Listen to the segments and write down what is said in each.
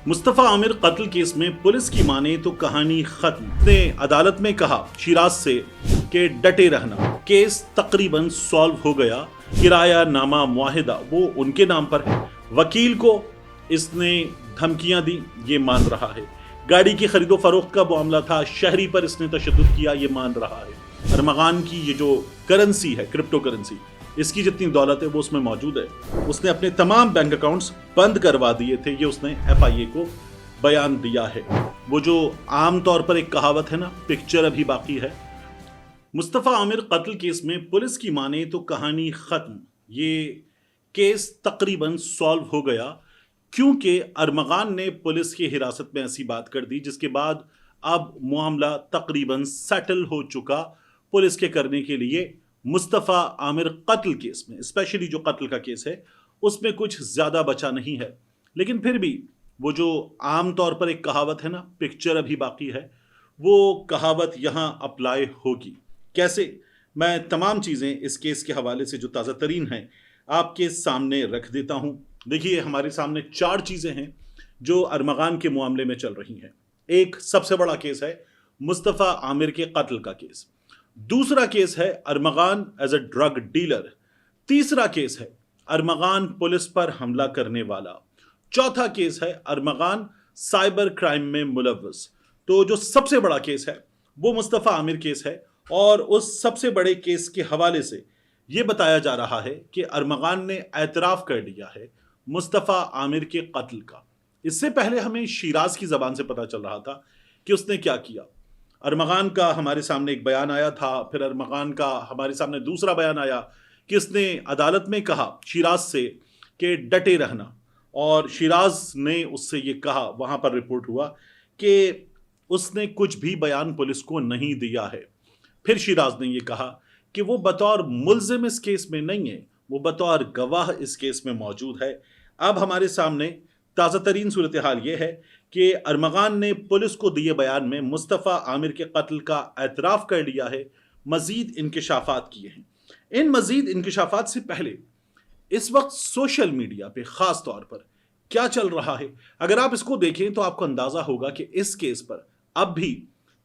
मुस्तफा आमिर कत्ल केस में पुलिस की माने तो कहानी खत्म। ने अदालत में कहा शिराज से कि डटे रहना, केस तकरीबन सॉल्व हो गया। किराया नामा मुआहिदा वो उनके नाम पर है। वकील को इसने धमकियां दी, ये मान रहा है। गाड़ी की खरीदो फरोख्त का मामला था, शहरी पर इसने तशद्दुद किया, ये मान रहा है। अरमगान की ये जो करेंसी है, क्रिप्टो करेंसी, इसकी जितनी दौलत है वो उसमें मौजूद है। उसने अपने तमाम बैंक अकाउंट्स बंद करवा दिए थे, ये उसने FIA को बयान दिया है। वो जो आम तौर पर एक कहावत है ना, पिक्चर अभी बाकी है। मुस्तफा आमिर कत्ल केस में पुलिस की माने तो कहानी खत्म। ये केस तकरीबन सॉल्व हो गया क्योंकि अरमगान ने पुलिस की हिरासत में ऐसी बात कर दी जिसके बाद अब मामला तकरीबन सेटल हो चुका। पुलिस के करने के लिए मुस्तफा आमिर कत्ल केस में, स्पेशली जो कत्ल का केस है, उसमें कुछ ज्यादा बचा नहीं है। लेकिन फिर भी वो जो आम तौर पर एक कहावत है ना, पिक्चर अभी बाकी है, वो कहावत यहां अप्लाई होगी। कैसे, मैं तमाम चीजें इस केस के हवाले से जो ताज़ा तरीन हैं आपके सामने रख देता हूं। देखिए, हमारे सामने 4 चीजें हैं जो अरमगान के मामले में चल रही हैं। एक सबसे बड़ा केस है मुस्तफा आमिर के कत्ल का केस। दूसरा केस है अरमगान एज अ ड्रग डीलर। तीसरा केस है अरमगान पुलिस पर हमला करने वाला। चौथा केस है अरमगान साइबर क्राइम में मुलव्वस। तो जो सबसे बड़ा केस है वो मुस्तफा आमिर केस है, और उस सबसे बड़े केस के हवाले से यह बताया जा रहा है कि अरमगान ने एतराफ कर लिया है मुस्तफा आमिर के कत्ल का। इससे पहले हमें शिराज की जबान से पता चल रहा था कि उसने क्या किया। अरमगान का हमारे सामने एक बयान आया था, फिर अरमगान का हमारे सामने दूसरा बयान आया कि उसने अदालत में कहा शिराज से कि डटे रहना, और शिराज ने उससे ये कहा, वहां पर रिपोर्ट हुआ कि उसने कुछ भी बयान पुलिस को नहीं दिया है। फिर शिराज ने यह कहा कि वो बतौर मुल्जिम इस केस में नहीं है, वो बतौर गवाह इस केस में मौजूद है। अब हमारे सामने ताज़ा तरीन सूरत हाल यह है कि अरमगान ने पुलिस को दिए बयान में मुस्तफा आमिर के कत्ल का एतराफ कर लिया है, मजीद इंकशाफात किए हैं। इन मजीद इंकशाफात से पहले इस वक्त सोशल मीडिया पे खास तौर पर क्या चल रहा है, अगर आप इसको देखें तो आपको अंदाजा होगा कि इस केस पर अब भी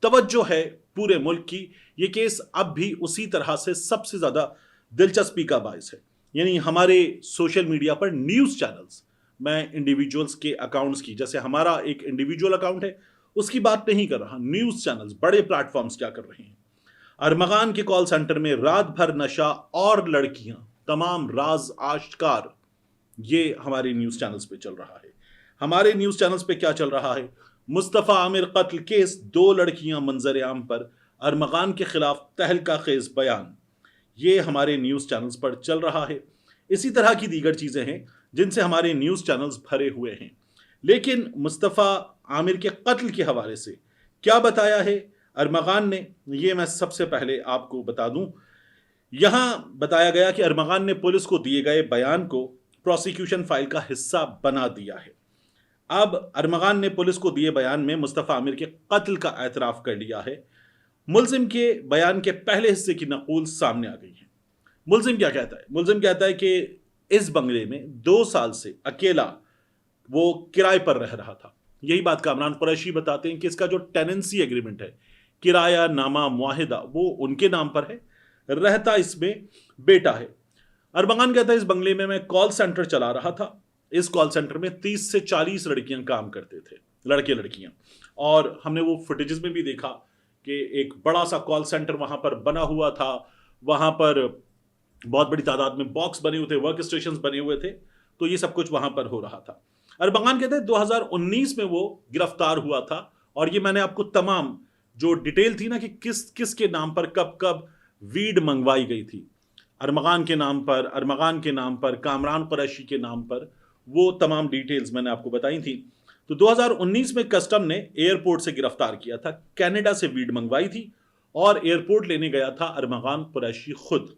तवज्जो है पूरे मुल्क की। ये केस अब भी उसी तरह से सबसे ज्यादा दिलचस्पी का बायस है। यानी हमारे सोशल मीडिया पर न्यूज चैनल्स, मैं इंडिविजुअल्स के अकाउंट्स की, जैसे हमारा एक इंडिविजुअल अकाउंट है, उसकी बात नहीं कर रहा, न्यूज चैनल्स, बड़े प्लेटफॉर्म्स क्या कर रहे हैं। अरमगान के कॉल सेंटर में रात भर नशा और लड़कियां, तमाम राज आश्कार, ये हमारे न्यूज चैनल्स पे चल रहा है। हमारे न्यूज चैनल्स पे क्या चल रहा है? मुस्तफा आमिर कत्ल केस, 2 लड़कियां मंजर आम पर, अरमगान के खिलाफ तहलका खेज बयान, ये हमारे न्यूज चैनल्स पर चल रहा है। इसी तरह की दीगर चीजें हैं जिनसे हमारे न्यूज चैनल्स भरे हुए हैं। लेकिन मुस्तफा आमिर के कत्ल के हवाले से क्या बताया है अरमगान ने, ये मैं सबसे पहले आपको बता दूं। यहां बताया गया कि अरमगान ने पुलिस को दिए गए बयान को प्रोसिक्यूशन फाइल का हिस्सा बना दिया है। अब अरमगान ने पुलिस को दिए बयान में मुस्तफा आमिर के कत्ल का एतराफ कर लिया है। मुल्जिम के बयान के पहले हिस्से की नकूल सामने आ गई है। मुल्जिम क्या कहता है? मुल्जिम कहता है कि इस बंगले में 2 साल से अकेला वो किराए पर रह रहा था। यही बात कामरान कुरैशी बताते हैं कि इसका जो टेनेंसी एग्रीमेंट है, किराया नामा मुआहिदा, वो उनके नाम पर है, रहता इसमें बेटा है। अरमगान कहता है इस बंगले में मैं कॉल सेंटर चला रहा था। इस कॉल सेंटर में 30 से 40 लड़कियां काम करते थे, लड़के लड़कियां, और हमने वो फुटेजेस में भी देखा कि एक बड़ा सा कॉल सेंटर वहां पर बना हुआ था। वहां पर बहुत बड़ी तादाद में बॉक्स बने हुए थे, वर्क स्टेशंस बने हुए थे, तो ये सब कुछ वहां पर हो रहा था। अरमगान कहते हैं 2019 में वो गिरफ्तार हुआ था, और ये मैंने आपको तमाम जो डिटेल थी ना कि किस किस के नाम पर कब कब वीड मंगवाई गई थी, अरमगान के नाम पर, अरमगान के नाम पर, कामरान कुरैशी के नाम पर, वो तमाम डिटेल्स मैंने आपको बताई थी। तो 2019 में कस्टम ने एयरपोर्ट से गिरफ्तार किया था, कनाडा से वीड मंगवाई थी, और एयरपोर्ट लेने गया था अरमगान कुरैशी खुद।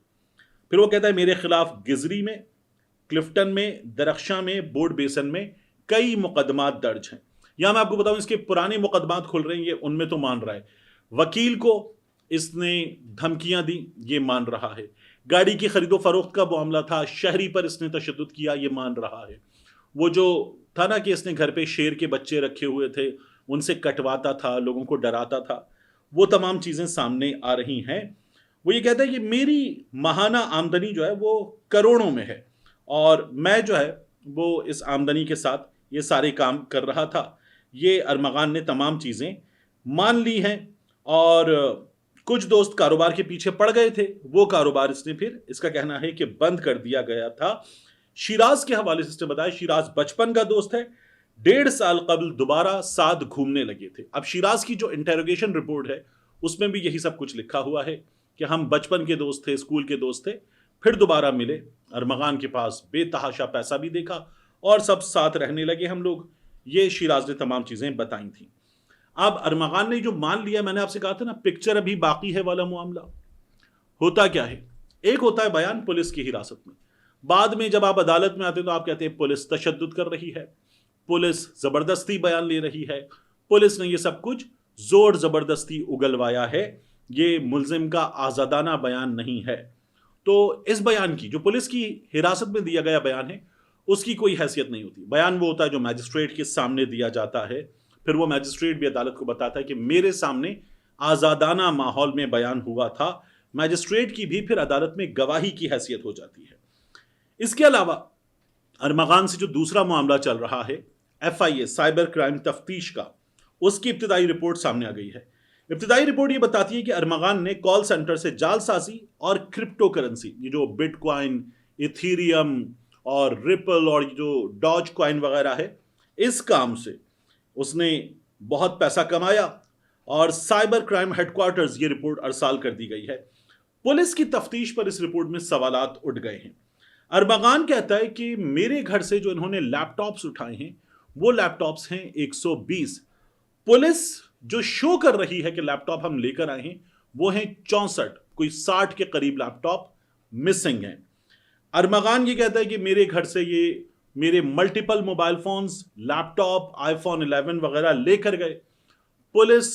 फिर वो कहता है मेरे खिलाफ गिजरी में, क्लिफ्टन में, दरख्शां में, बोर्ड बेसन में कई मुकदमात दर्ज हैं। यहां मैं आपको बताऊं इसके पुराने मुकदमात खुल रहे हैं, ये उनमें तो मान रहा है। वकील को इसने धमकियां दी, ये मान रहा है। गाड़ी की खरीदो फरोख्त का मामला था, शहरी पर इसने तशद्दुद किया, ये मान रहा है। वो जो था ना कि इसने घर पे शेर के बच्चे रखे हुए थे, उनसे कटवाता था, लोगों को डराता था, वो तमाम चीज़ें सामने आ रही हैं। वो ये कहता है कि मेरी माहाना आमदनी जो है वो करोड़ों में है और मैं जो है वो इस आमदनी के साथ ये सारे काम कर रहा था। ये अरमगान ने तमाम चीज़ें मान ली हैं और कुछ दोस्त कारोबार के पीछे पड़ गए थे, वो कारोबार इसने फिर इसका कहना है कि बंद कर दिया गया था। शिराज के हवाले से इसने बताया शिराज बचपन का दोस्त है, 1.5 साल कबल दोबारा साथ घूमने लगे थे। अब शिराज की जो इंटेरोगेशन रिपोर्ट है उसमें भी यही सब कुछ लिखा हुआ है कि हम बचपन के दोस्त थे, स्कूल के दोस्त थे, फिर दोबारा मिले, अरमगान के पास बेतहाशा पैसा भी देखा और सब साथ रहने लगे हम लोग। ये शिराज ने तमाम चीजें बताई थी। अब अरमगान ने जो मान लिया, मैंने आपसे कहा था ना पिक्चर अभी बाकी है वाला मामला, होता क्या है, एक होता है बयान पुलिस की हिरासत में, बाद में जब आप अदालत में आते हैं तो आप कहते हैं पुलिस तशद्दुद कर रही है, पुलिस जबरदस्ती बयान ले रही है, पुलिस ने ये सब कुछ जोर जबरदस्ती उगलवाया है, ये मुल्जिम का आज़ादाना बयान नहीं है। तो इस बयान की, जो पुलिस की हिरासत में दिया गया बयान है, उसकी कोई हैसियत नहीं होती। बयान वो होता है जो मैजिस्ट्रेट के सामने दिया जाता है, फिर वो मैजिस्ट्रेट भी अदालत को बताता है कि मेरे सामने आज़ादाना माहौल में बयान हुआ था। मैजिस्ट्रेट की भी फिर अदालत में गवाही की हैसियत हो जाती है। इसके अलावा अरमगान से जो दूसरा मामला चल रहा है FIA साइबर क्राइम तफ्तीश का, उसकी इब्तिदाई रिपोर्ट सामने आ गई है। इब्तिदाई रिपोर्ट ये बताती है कि अरमगान ने कॉल सेंटर से जालसाजी और क्रिप्टो करेंसी, ये जो बिटकॉइन, इथीरियम और रिपल और जो डॉज कॉइन वगैरह है, इस काम से उसने बहुत पैसा कमाया और साइबर क्राइम हेडक्वार्टर्स ये रिपोर्ट अरसाल कर दी गई है। पुलिस की तफ्तीश पर इस रिपोर्ट में सवालात उठ गए हैं। अरमगान कहता है कि मेरे घर से जो इन्होंने लैपटॉप्स उठाए हैं वो लैपटॉप्स हैं 120। पुलिस जो शो कर रही है कि लैपटॉप हम लेकर आए हैं वो हैं 64, कोई 60 के करीब लैपटॉप मिसिंग हैं। अरमगान ये कहता है कि मेरे घर से ये मेरे multiple mobile phones, laptop, iPhone 11 वगैरह लेकर गए। पुलिस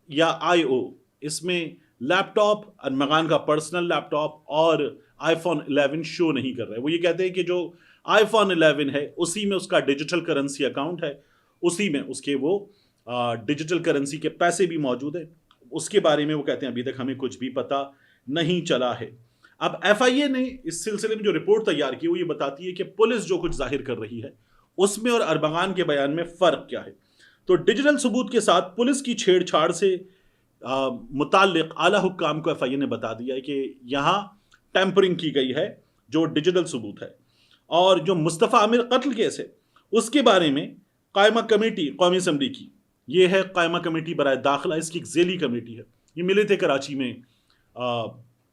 या IO इसमें लैपटॉप, अरमगान का पर्सनल लैपटॉप और iPhone 11 शो नहीं कर रहे। वो ये कहते हैं कि जो iPhone 11 है उसी में उसका डिजिटल करेंसी अकाउंट है, उसी में उसके वो डिजिटल करेंसी के पैसे भी मौजूद है। उसके बारे में वो कहते हैं अभी तक हमें कुछ भी पता नहीं चला है। अब FIA ने इस सिलसिले में जो रिपोर्ट तैयार की वो ये बताती है कि पुलिस जो कुछ जाहिर कर रही है उसमें और अरमगान के बयान में फ़र्क क्या है। तो डिजिटल सबूत के साथ पुलिस की छेड़छाड़ से मुताल्लिक आला हुक्काम को FIA ने बता दिया है कि यहाँ टैंपरिंग की गई है जो डिजिटल सबूत है। और जो मुस्तफ़ा आमिर कत्ल केस है उसके बारे में कायमा कमेटी कौमी असम्बली की, ये है कायमा कमेटी बराए दाखिला, इसकी एक ज़ेली कमेटी है। ये मिले थे कराची में,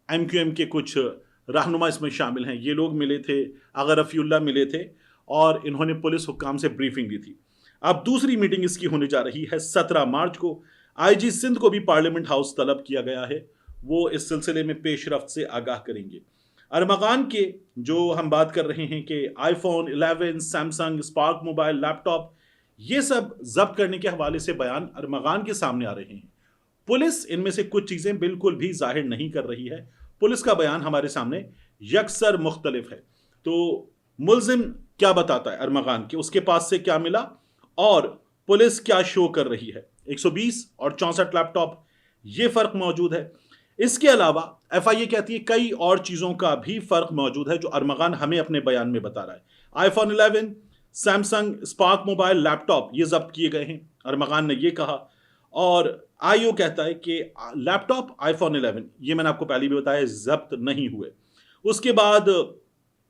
MQM के कुछ रहनुमा इसमें शामिल हैं, ये लोग मिले थे, अगर रफ़ीउल्लाह मिले थे और इन्होंने पुलिस हुक्काम से ब्रीफिंग दी थी। अब दूसरी मीटिंग इसकी होने जा रही है 17 मार्च को। IG सिंध को भी पार्लियामेंट हाउस तलब किया गया है, वो इस सिलसिले में पेशरफ्त से आगाह करेंगे। अरमगान के जो हम बात कर रहे हैं कि iPhone 11, Samsung, spark mobile, laptop, ये सब जब्त करने के हवाले से बयान अरमगान के सामने आ रहे हैं। पुलिस इनमें से कुछ चीज़ें बिल्कुल भी जाहिर नहीं कर रही है। पुलिस का बयान हमारे सामने यकसर मुख्तलिफ है। तो मुल्जिम क्या बताता है अरमगान के, उसके पास से क्या मिला और पुलिस क्या शो कर रही है। 120 और 64 लैपटॉप, ये फ़र्क मौजूद है। इसके अलावा FIA कहती है कई और चीज़ों का भी फ़र्क मौजूद है जो अरमगान हमें अपने बयान में बता रहा है। iPhone 11, Samsung, spark mobile, laptop ये जब्त किए गए हैं, अरमगान ने ये कहा। और IO कहता है कि लैपटॉप, iPhone 11 ये मैंने आपको पहले भी बताया जब्त नहीं हुए। उसके बाद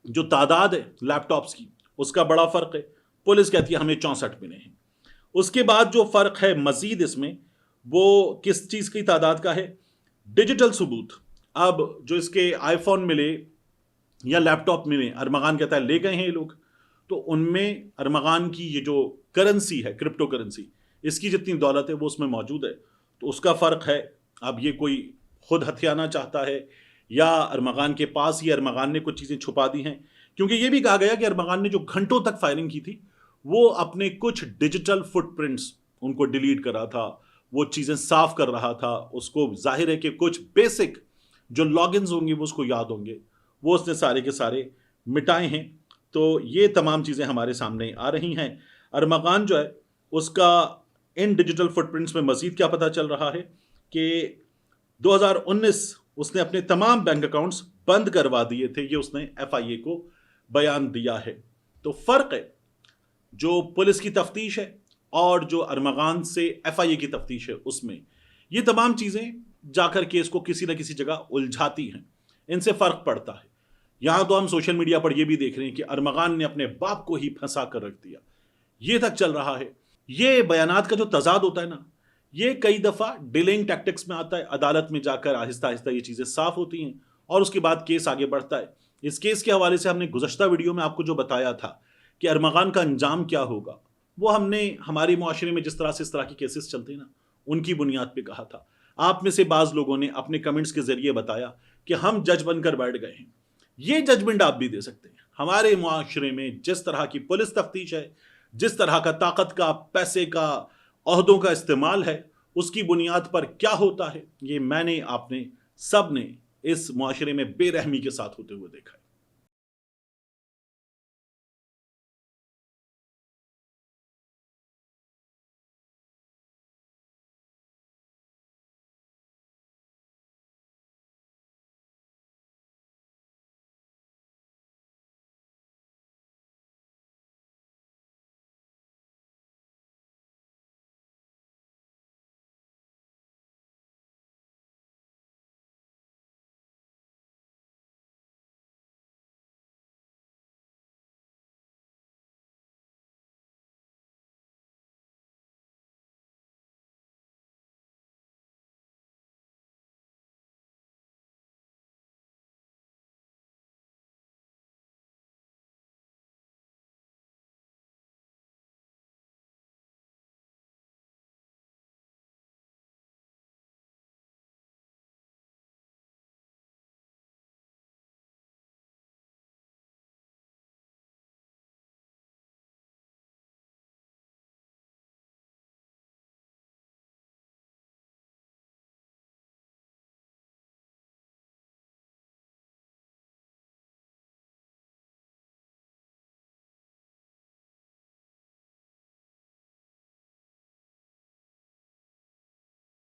जो तादाद है लैपटॉप्स की उसका बड़ा फ़र्क है, पुलिस कहती है हमें 64 मिले हैं। उसके बाद जो फ़र्क है मज़ीद इसमें, वो किस चीज़ की तादाद का है, डिजिटल सबूत। अब जो इसके iPhone मिले या लैपटॉप मिले, अरमगान कहता है ले गए हैं ये लोग, तो उनमें अरमगान की ये जो करेंसी है, क्रिप्टो करेंसी, इसकी जितनी दौलत है वो उसमें मौजूद है। तो उसका फ़र्क है, अब ये कोई खुद हथियाना चाहता है या अरमगान के पास ही अरमगान ने कुछ चीज़ें छुपा दी हैं। क्योंकि ये भी कहा गया कि अरमगान ने जो घंटों तक फायरिंग की थी वो अपने कुछ डिजिटल फुटप्रिंट्स उनको डिलीट कर रहा था, वो चीज़ें साफ कर रहा था। उसको जाहिर है कि कुछ बेसिक जो लॉगिन्स होंगे वो उसको याद होंगे, वो उसने सारे के सारे मिटाए हैं। تو یہ تمام چیزیں ہمارے سامنے آ رہی ہیں. ارمغان جو ہے اس کا ان ڈیجیٹل فٹ پرنٹس میں مزید کیا پتہ چل رہا ہے کہ 2019 اس نے اپنے تمام بینک اکاؤنٹس بند کروا دیے تھے. یہ اس نے ایف آئی اے کو بیان دیا ہے. تو فرق ہے جو پولیس کی تفتیش ہے اور جو ارمغان سے ایف آئی اے کی تفتیش ہے اس میں. یہ تمام چیزیں جا کر کیس کو کسی نہ کسی جگہ الجھاتی ہیں. ان سے فرق پڑتا ہے. یہاں تو ہم سوشل میڈیا پر یہ بھی دیکھ رہے ہیں کہ ارمغان نے اپنے باپ کو ہی پھنسا کر رکھ دیا. یہ تک چل رہا ہے. یہ بیانات کا جو تضاد ہوتا ہے نا، یہ کئی دفعہ ڈیلنگ ٹیکٹکس میں آتا ہے. عدالت میں جا کر آہستہ آہستہ یہ چیزیں صاف ہوتی ہیں اور اس کے بعد کیس آگے بڑھتا ہے. اس کیس کے حوالے سے ہم نے گزشتہ ویڈیو میں آپ کو جو بتایا تھا کہ ارمغان کا انجام کیا ہوگا، وہ ہم نے ہمارے معاشرے میں جس طرح سے اس طرح کی کیسز چلتے ہیں نا، ان کی بنیاد پہ کہا تھا. آپ میں سے بعض لوگوں نے اپنے کمنٹس کے ذریعے بتایا کہ ہم جج بن کر بیٹھ گئے ہیں. یہ ججمنٹ آپ بھی دے سکتے ہیں. ہمارے معاشرے میں جس طرح کی پولیس تفتیش ہے، جس طرح کا طاقت کا، پیسے کا، عہدوں کا استعمال ہے، اس کی بنیاد پر کیا ہوتا ہے، یہ میں نے، آپ نے، سب نے اس معاشرے میں بے رحمی کے ساتھ ہوتے ہوئے دیکھا ہے.